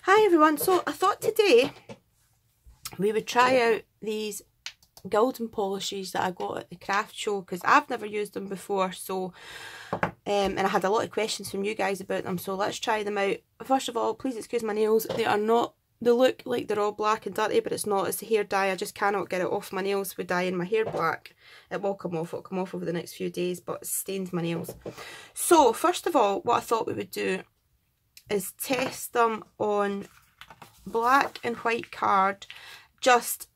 Hi everyone, so I thought today we would try out these gilding polishes that I got at the craft show because I've never used them before, so and I had a lot of questions from you guys about them, so let's try them out. First of all, please excuse my nails, they look like they're all black and dirty, but it's not, it's the hair dye. I just cannot get it off my nails with dyeing my hair black. It will come off, it'll come off over the next few days, but it stains my nails. So first of all, what I thought we would do is test them on black and white card just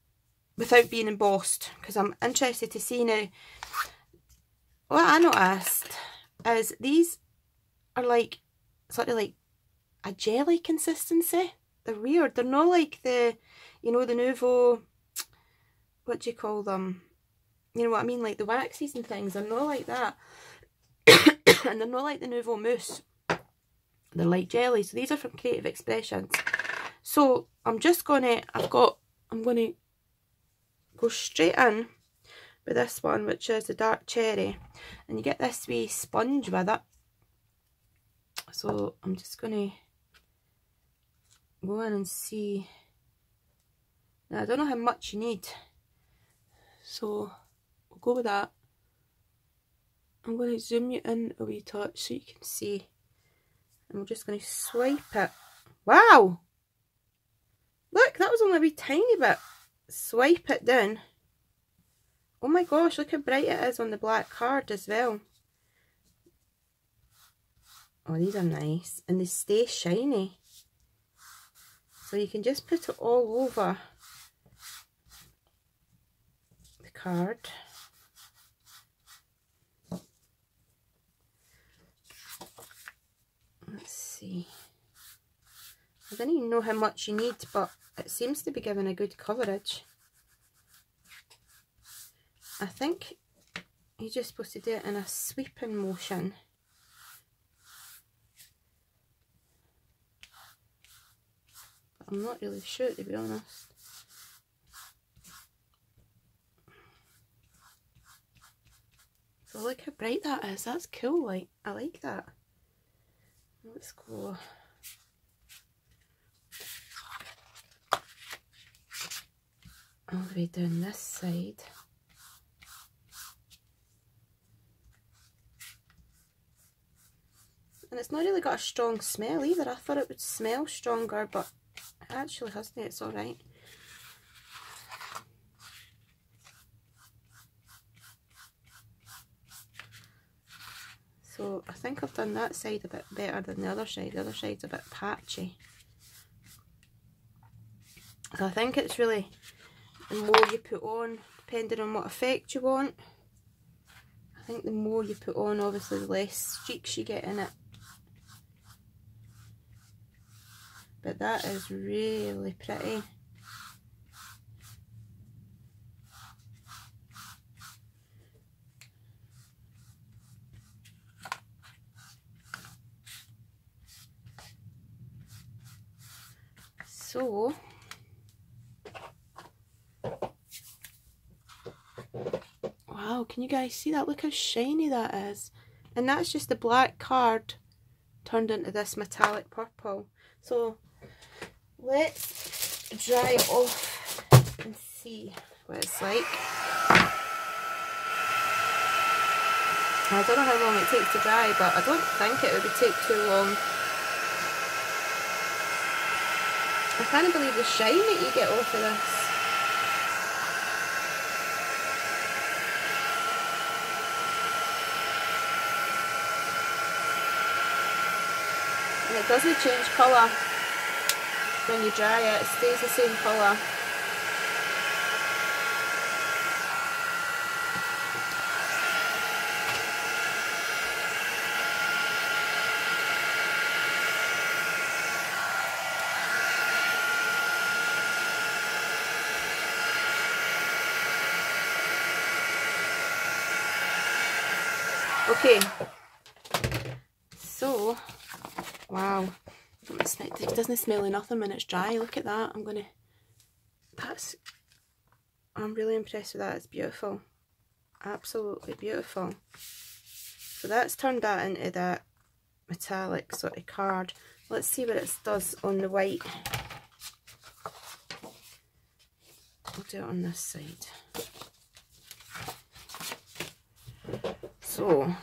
without being embossed, because I'm interested to see now. What I noticed is these are like sort of like a jelly consistency. They're weird. They're not like the, you know, the Nouveau, what do you call them, you know what I mean, like the waxes and things. They're not like that. And they're not like the Nouveau Mousse. They're like jelly. So these are from Creative Expressions. So I'm just gonna, I'm gonna go straight in with this one, which is the dark cherry, and you get this wee sponge with it. So I'm just gonna go in and see. Now I don't know how much you need, so we'll go with that. I'm going to zoom you in a wee touch so you can see. And we're just going to swipe it. Wow! Look, that was only a wee tiny bit. Swipe it down. Oh my gosh, look how bright it is on the black card as well. Oh, these are nice. And they stay shiny. So you can just put it all over the card. Let's see. I don't even know how much you need, but it seems to be giving a good coverage. I think you're just supposed to do it in a sweeping motion. But I'm not really sure, to be honest. So look how bright that is. That's cool. Like, I like that. Let's go. All the way down this side. And it's not really got a strong smell either. I thought it would smell stronger, but it actually hasn't. It's alright. So I think I've done that side a bit better than the other side. The other side's a bit patchy. So I think it's really the more you put on, depending on what effect you want. I think the more you put on, obviously the less streaks you get in it. But that is really pretty. So, wow, can you guys see that? Look how shiny that is. And that's just the black card turned into this metallic purple. So, let's dry it off and see what it's like. I don't know how long it takes to dry, but I don't think it would take too long. I can't believe the shine that you get off of this. And it doesn't change colour when you dry it, it stays the same colour. Okay, so, wow, it doesn't smell of nothing when it's dry. Look at that. I'm really impressed with that. It's beautiful, absolutely beautiful. So that's turned that into that metallic sort of card. Let's see what it does on the white. I'll do it on this side. So,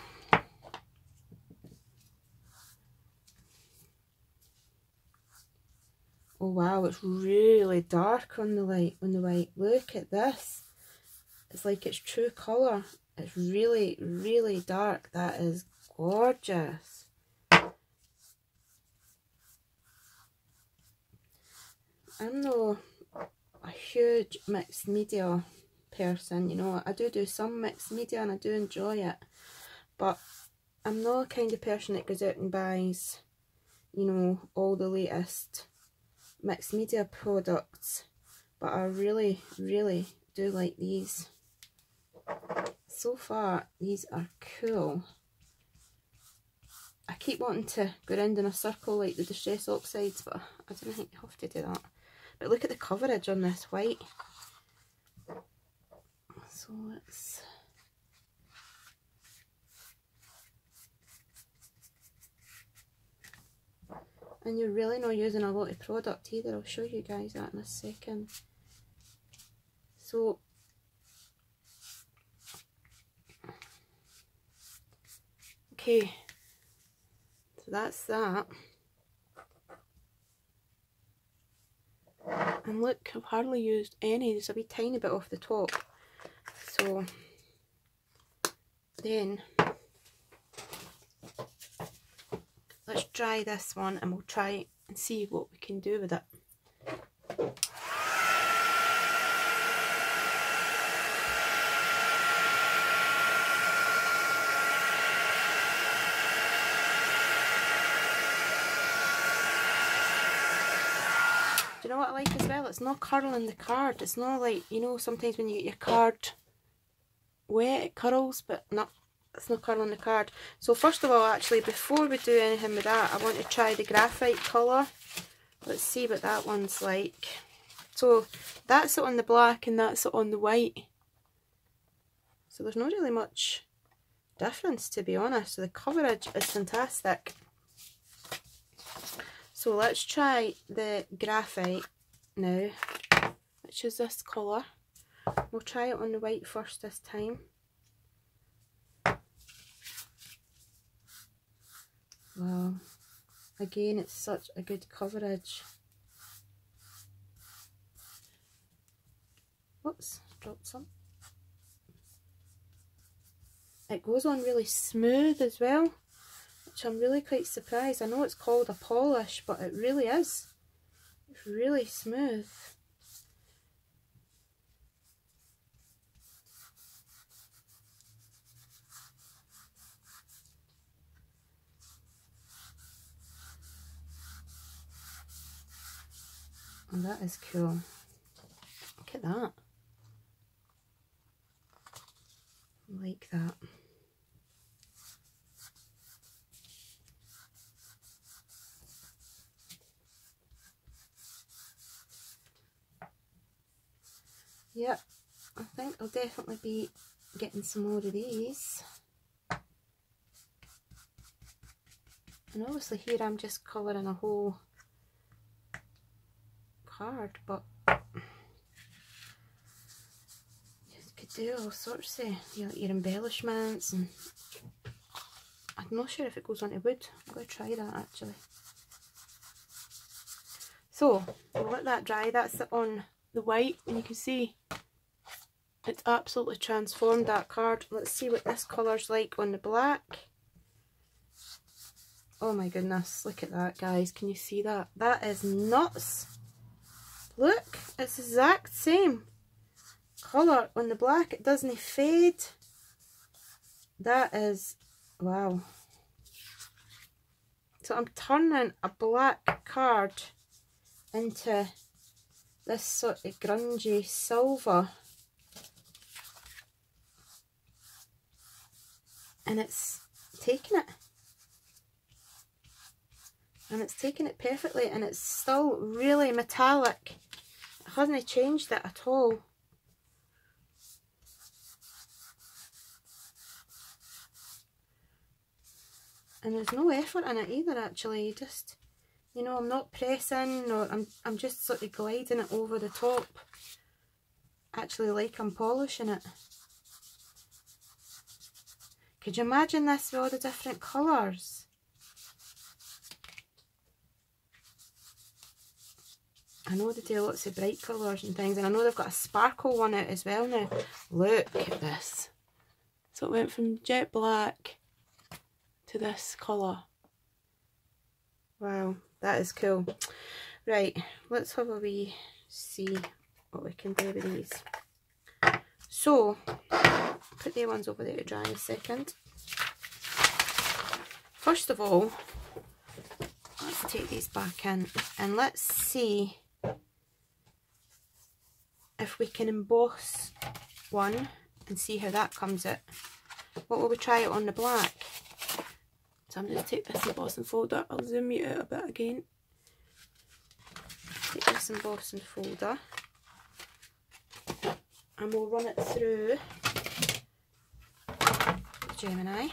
oh wow, it's really dark on the light, on the white. Look at this. It's like it's true colour. It's really, really dark. That is gorgeous. I'm not a huge mixed media person, you know. I do some mixed media and I do enjoy it. But I'm not the kind of person that goes out and buys, you know, all the latest mixed media products. But I really, really do like these. So far, these are cool. I keep wanting to go around in a circle like the Distress Oxides, but I don't think you have to do that. But look at the coverage on this white. So let's... And you're really not using a lot of product either. I'll show you guys that in a second. So... okay, so that's that. And look, I've hardly used any. There's a wee tiny bit off the top. So then let's dry this one and we'll try and see what we can do with it. Do you know what I like as well? It's not curling the card. It's not like, you know, sometimes when you get your card wet it curls, but no, it's not curling the card. So first of all, actually, before we do anything with that, I want to try the graphite colour. Let's see what that one's like. So that's it on the black and that's it on the white. So there's not really much difference, to be honest. So the coverage is fantastic. So let's try the graphite now, which is this colour. We'll try it on the white first this time. Wow, again it's such a good coverage. Whoops, dropped some. It goes on really smooth as well, which I'm really quite surprised. I know it's called a polish, but it really is. It's really smooth. And that is cool. Look at that. I like that. Yep, I think I'll definitely be getting some more of these. And obviously here I'm just colouring a whole card, but you could do all sorts of, you know, your embellishments, and I'm not sure if it goes onto wood. I'm going to try that actually. So we'll let that dry. That's it on the white, and you can see it's absolutely transformed that card. Let's see what this colour's like on the black. Oh my goodness, look at that, guys. Can you see that? That is nuts. Look, it's the exact same colour on the black. It doesn't fade. That is, wow. So I'm turning a black card into this sort of grungy silver. And it's taking it. And it's taking it perfectly, and it's still really metallic. It hasn't changed it at all. And there's no effort in it either, actually. You just You know, I'm not pressing, or I'm just sort of gliding it over the top, actually like I'm polishing it. Could you imagine this with all the different colours? I know they do lots of bright colours and things, and I know they've got a sparkle one out as well now. Look at this. So it went from jet black to this colour. Wow, that is cool. Right, let's have a wee see what we can do with these. So, put the ones over there to dry a second. First of all, let's take these back in and let's see if we can emboss one and see how that comes out. What will we try it on the black? So I'm going to take this embossing folder. I'll zoom you out a bit again. Take this embossing folder and we'll run it through Gemini.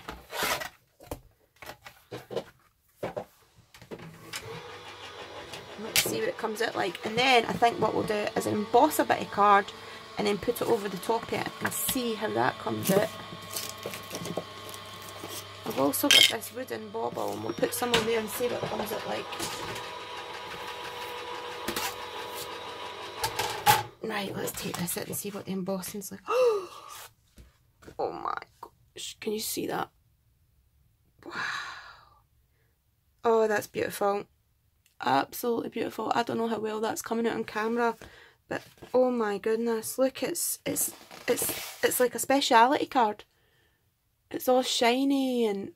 Let's see what it comes out like, and then I think what we'll do is emboss a bit of card and then put it over the top of it and see how that comes out. I've also got this wooden bauble and we'll put some on there and see what it comes out like. Right, let's take this out and see what the embossing's like. Oh my gosh, can you see that? Wow. Oh, that's beautiful. Absolutely beautiful. I don't know how well that's coming out on camera, but oh my goodness, look, it's like a speciality card. It's all shiny and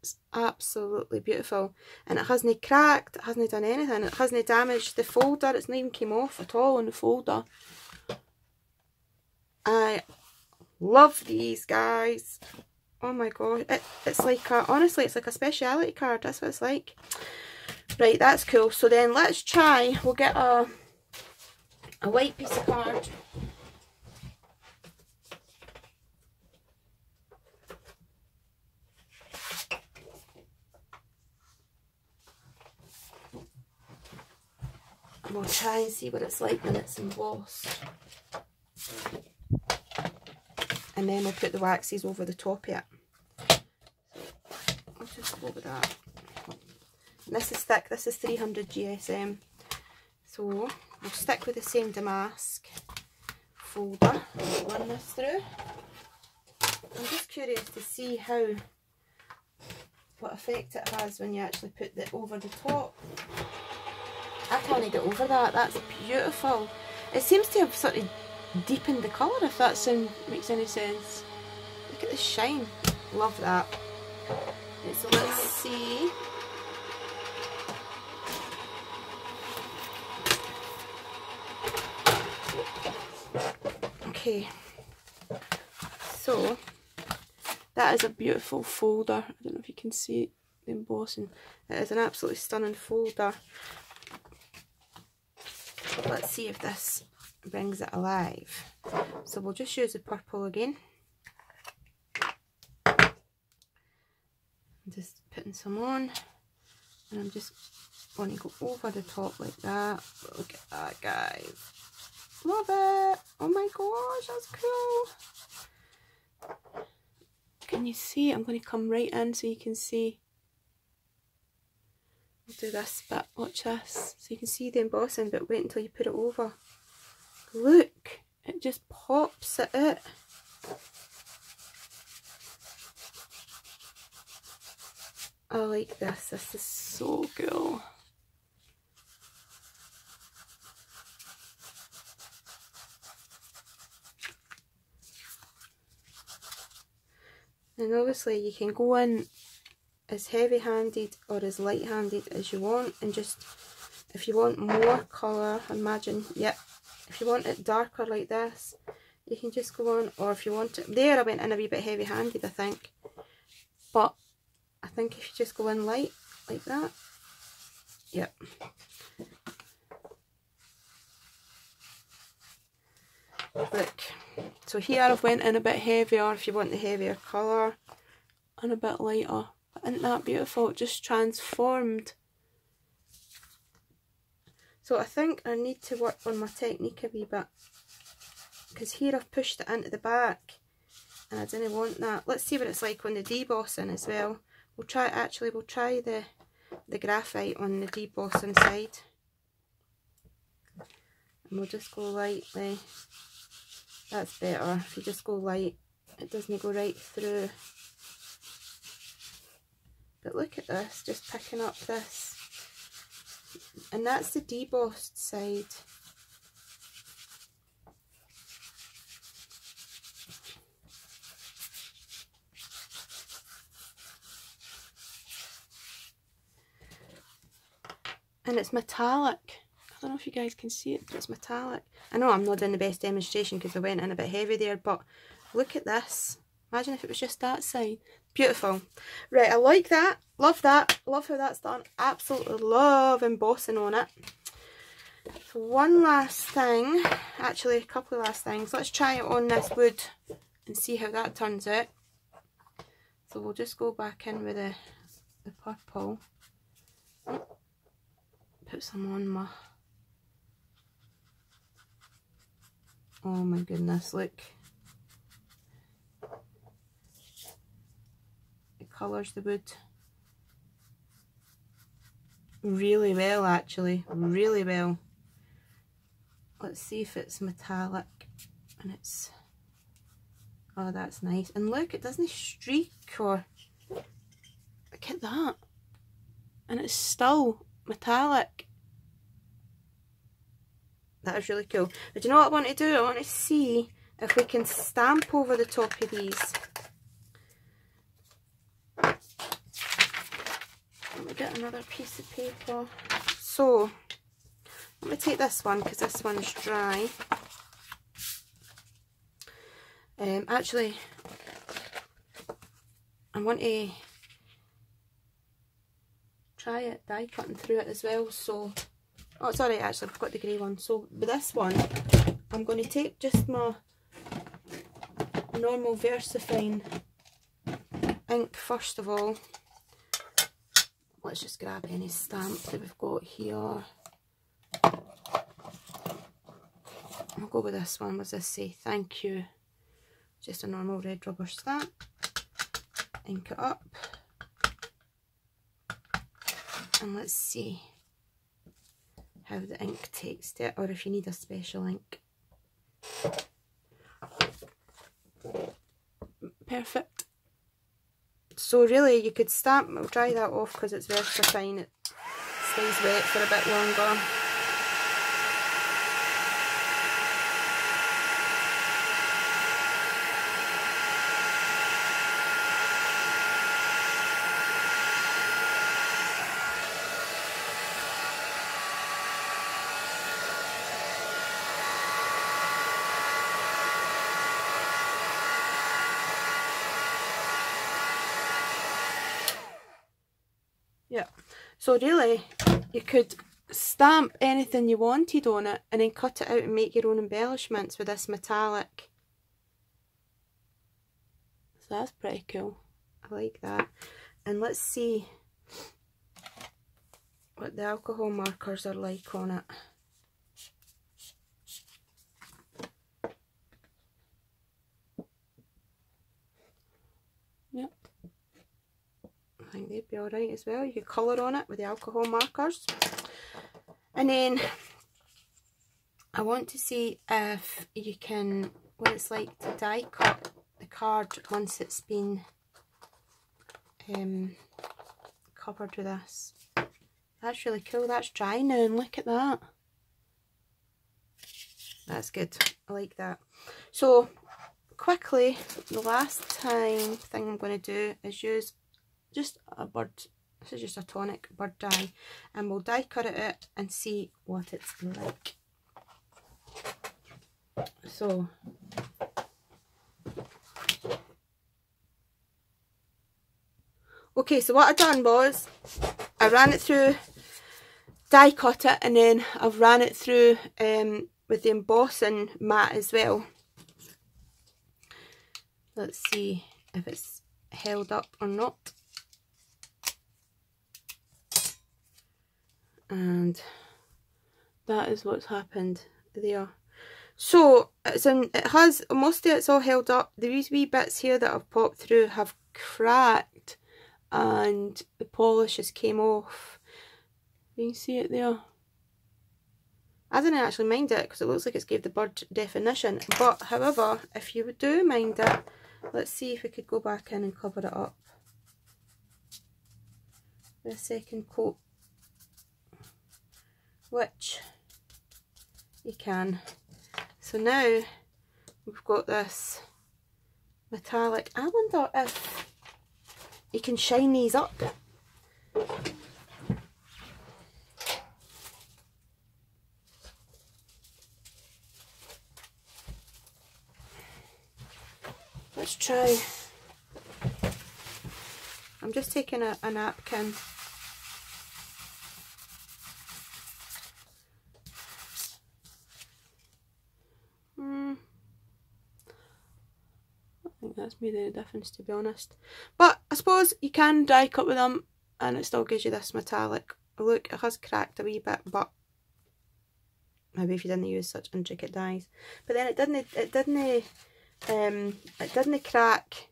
it's absolutely beautiful, and it hasn't cracked, it hasn't done anything, it hasn't damaged the folder, it's not even came off at all on the folder. I love these, guys. Oh my god, it's like a, honestly, it's like a speciality card. That's what it's like. Right, that's cool. So then let's try, we'll get a white piece of card. And we'll try and see what it's like when it's embossed. And then we'll put the waxes over the top of it. I'll just go with that. And this is thick, this is 300 GSM. So we'll stick with the same damask folder. Run this through. I'm just curious to see what effect it has when you actually put it over the top. I can't get over that, that's beautiful. It seems to have sort of deepened the colour, if that makes any sense. Look at the shine, love that. Okay, so let's see. Okay, so that is a beautiful folder. I don't know if you can see it, the embossing. It is an absolutely stunning folder. Let's see if this brings it alive. So we'll just use the purple again. I'm just putting some on, and I'm just going to go over the top like that. Look at that, guys. Love it. Oh my gosh, that's cool. Can you see? I'm going to come right in so you can see. I'll do this bit, watch this, so you can see the embossing, but wait until you put it over. Look, it just pops it out. I like this, this is so cool. And obviously you can go in as heavy-handed or as light-handed as you want, and just, if you want more colour, imagine, yep, if you want it darker like this, you can just go on, or if you want it, there I went in a wee bit heavy-handed, I think, but I think if you just go in light, like that, yep. Look, so here I've went in a bit heavier if you want the heavier colour, and a bit lighter. Isn't that beautiful? It just transformed. So I think I need to work on my technique a wee bit, because here I've pushed it into the back and I didn't want that. Let's see what it's like on the debossing as well. We'll try the graphite on the debossing side. And we'll just go lightly. That's better. If you just go light, it doesn't go right through. But look at this, just picking up this. And that's the debossed side. And it's metallic. I don't know if you guys can see it, but it's metallic. I know I'm not doing the best demonstration because I went in a bit heavy there, but look at this. Imagine if it was just that side. Beautiful. Right, I like that. Love that. Love how that's done. Absolutely love embossing on it. So one last thing. Actually, a couple of last things. Let's try it on this wood and see how that turns out. So we'll just go back in with the purple. Put some on my... Oh my goodness, look. It colours the wood really well, actually. Really well. Let's see if it's metallic. And it's... Oh, that's nice. And look, it doesn't streak or... Look at that. And it's still metallic. That is really cool. But you know what I want to do? I want to see if we can stamp over the top of these. Let me get another piece of paper. So, let me take this one because this one's dry. Actually, I want to try it die cutting through it as well. So, oh, it's alright actually, I've got the grey one. So with this one, I'm going to take just my normal VersaFine ink first of all. Let's just grab any stamp that we've got here. I'll go with this one. What does this say? Thank you. Just a normal red rubber stamp. Ink it up. And let's see how the ink takes to it, or if you need a special ink. Perfect. So really you could stamp, I'll dry that off because it's VersaFine, it stays wet for a bit longer. Yeah, so really you could stamp anything you wanted on it and then cut it out and make your own embellishments with this metallic. So that's pretty cool. I like that. And let's see what the alcohol markers are like on it. Yep. I think they'd be alright as well. You could colour on it with the alcohol markers. And then I want to see if you can, what it's like to die cut the card once it's been covered with this. That's really cool. That's dry now and look at that. That's good. I like that. So quickly, the last thing I'm going to do is use just a bird, this is just a tonic bird dye, and we'll die cut it out and see what it's like. So okay, so what I done was I ran it through, die cut it, and then I've ran it through with the embossing mat as well. Let's see if it's held up or not. and that is what's happened there. So it has, most of it's all held up. These wee bits here that have popped through have cracked and the polish has came off. You can see it there. I didn't actually mind it because it looks like it's gave the bird definition, but however, if you do mind it, let's see if we could go back in and cover it up with a second coat, which you can. So now we've got this metallic. I wonder if you can shine these up. Let's try. I'm just taking a napkin. I think that's made a difference, to be honest. But I suppose you can die cut with them and it still gives you this metallic look. It has cracked a wee bit, but maybe if you didn't use such intricate dies. But then it didn't crack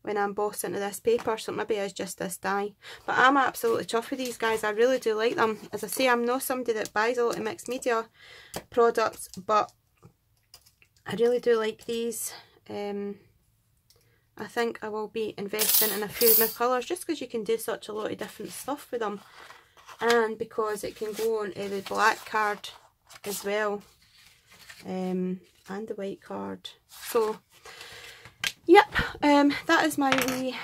when I embossed into this paper, so maybe it's just this dye. But I'm absolutely chuffed with these guys. I really do like them. As I say, I'm not somebody that buys a lot of mixed media products, but I really do like these. I think I will be investing in a few more colours just because you can do such a lot of different stuff with them, and because it can go on the black card as well, and the white card. So yep, that is my wee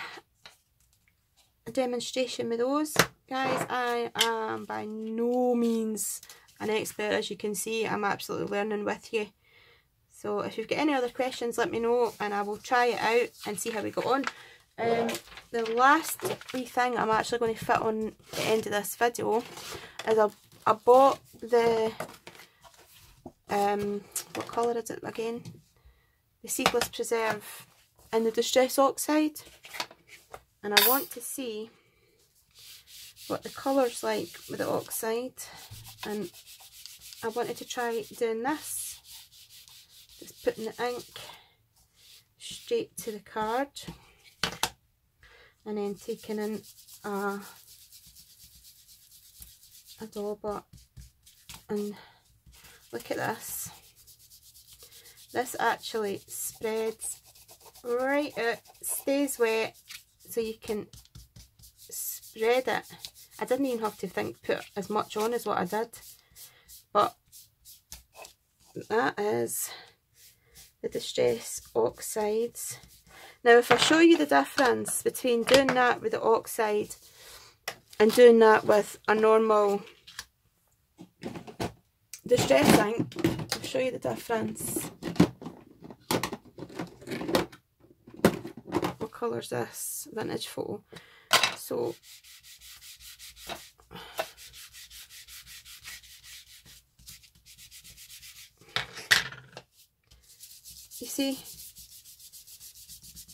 demonstration with those guys. I am by no means an expert, as you can see. I'm absolutely learning with you. So if you've got any other questions, let me know and I will try it out and see how we go on. The last wee thing I'm actually going to fit on the end of this video is I bought the what colour is it again? The Seedless Preserve in the Distress Oxide, and I want to see what the colour's like with the Oxide, and I wanted to try doing this. Just putting the ink straight to the card and then taking in a dauber, and look at this. This actually spreads right out, stays wet, so you can spread it. I didn't even have to put as much on as what I did, but that is the Distress Oxides. Now if I show you the difference between doing that with the Oxide and doing that with a normal Distress ink, I'll show you the difference. What colour is this? Vintage photo. So you see,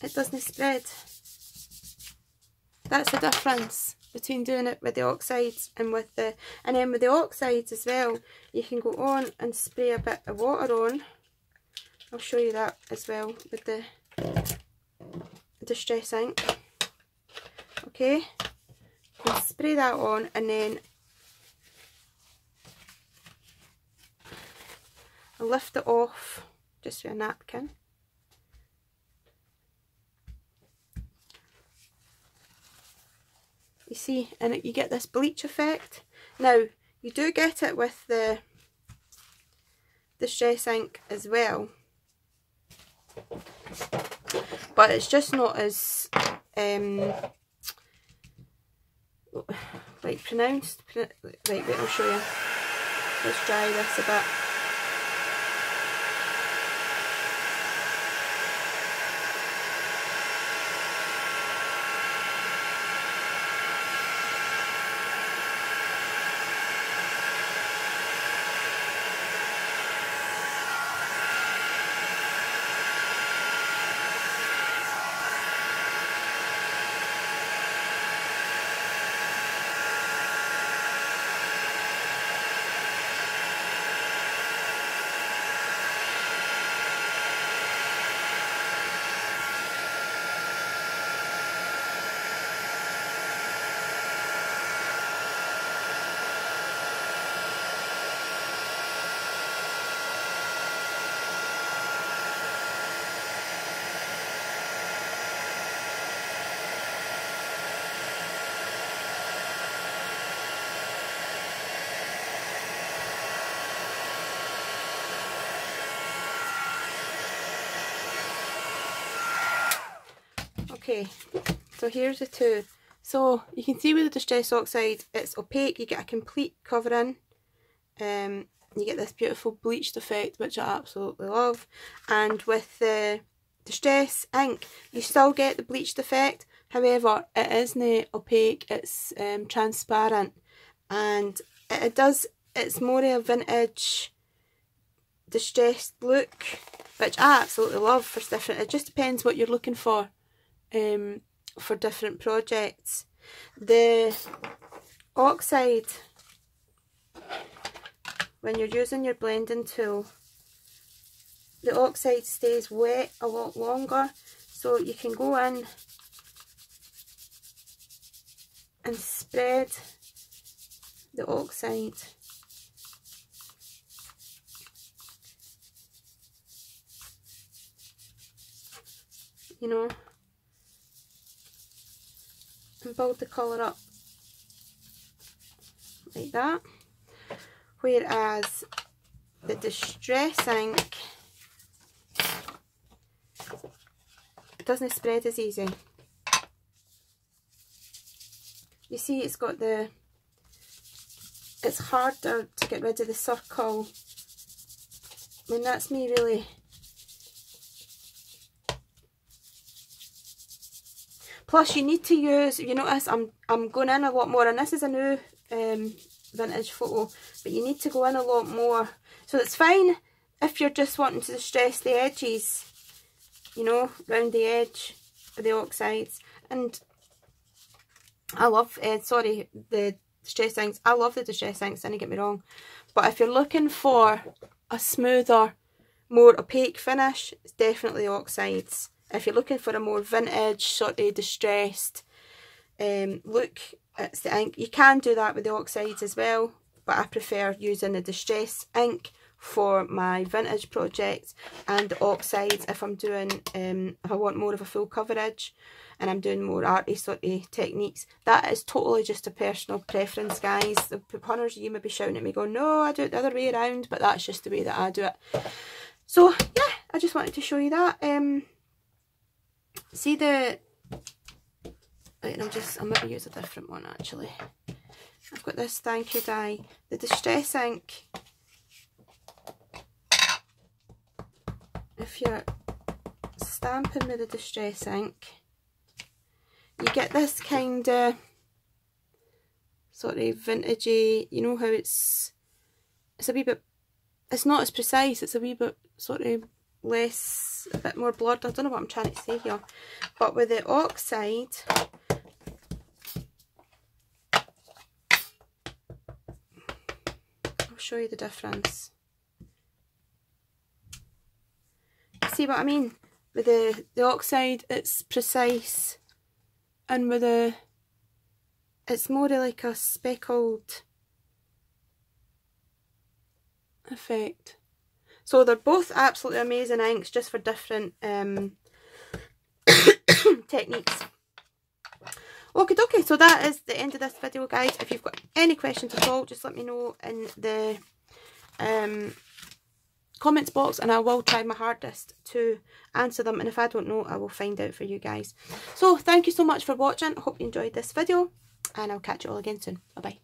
it doesn't spread. That's the difference between doing it with the oxides and with the, and then with the oxides as well, you can go on and spray a bit of water on. I'll show you that as well with the Distress ink. Okay, you can spray that on and then I'll lift it off just with a napkin. You see, and you get this bleach effect. Now, you do get it with the Distress ink as well, but it's just not as like pronounced. Right, wait, I'll show you. Let's dry this a bit. Okay, so here's the two. So you can see with the Distress Oxide, it's opaque, you get a complete covering. You get this beautiful bleached effect, which I absolutely love. And with the Distress ink, you still get the bleached effect. However, it isn't opaque, it's transparent. And it's more of a vintage distressed look, which I absolutely love for different. It just depends what you're looking for different projects. The Oxide, when you're using your blending tool, the Oxide stays wet a lot longer, so you can go in and spread the Oxide you know, and build the colour up like that. Whereas the Distress ink doesn't spread as easy. You see, it's harder to get rid of the circle. I mean, that's me really. Plus, you need to use, you notice I'm going in a lot more, and this is a new vintage photo, but you need to go in a lot more. So it's fine if you're just wanting to distress the edges, you know, round the edge of the oxides. And I love, the distress inks. I love the distress inks, don't get me wrong. But if you're looking for a smoother, more opaque finish, it's definitely the oxides. If you're looking for a more vintage, sort of distressed look, it's the ink. You can do that with the oxides as well, but I prefer using the distress ink for my vintage projects, and the oxides if I'm doing, if I want more of a full coverage and I'm doing more arty sort of techniques. That is totally just a personal preference, guys. The hunters, you may be shouting at me going, no, I do it the other way around, but that's just the way that I do it. So yeah, I just wanted to show you that. See the, right, I'm going to use a different one actually. I've got this thank you die, the Distress ink. If you're stamping with the Distress ink, you get this kind of sort of vintagey, you know how it's a wee bit, it's not as precise, it's a wee bit sort of less, a bit more blurred. I don't know what I'm trying to say here. But with the oxide, I'll show you the difference. See what I mean? With the oxide, it's precise, and with it's more like a speckled effect. So they're both absolutely amazing inks, just for different techniques. Okay, so that is the end of this video, guys. If you've got any questions at all, just let me know in the comments box, and I will try my hardest to answer them, and if I don't know, I will find out for you guys. So thank you so much for watching. I hope you enjoyed this video, and I'll catch you all again soon. Bye bye.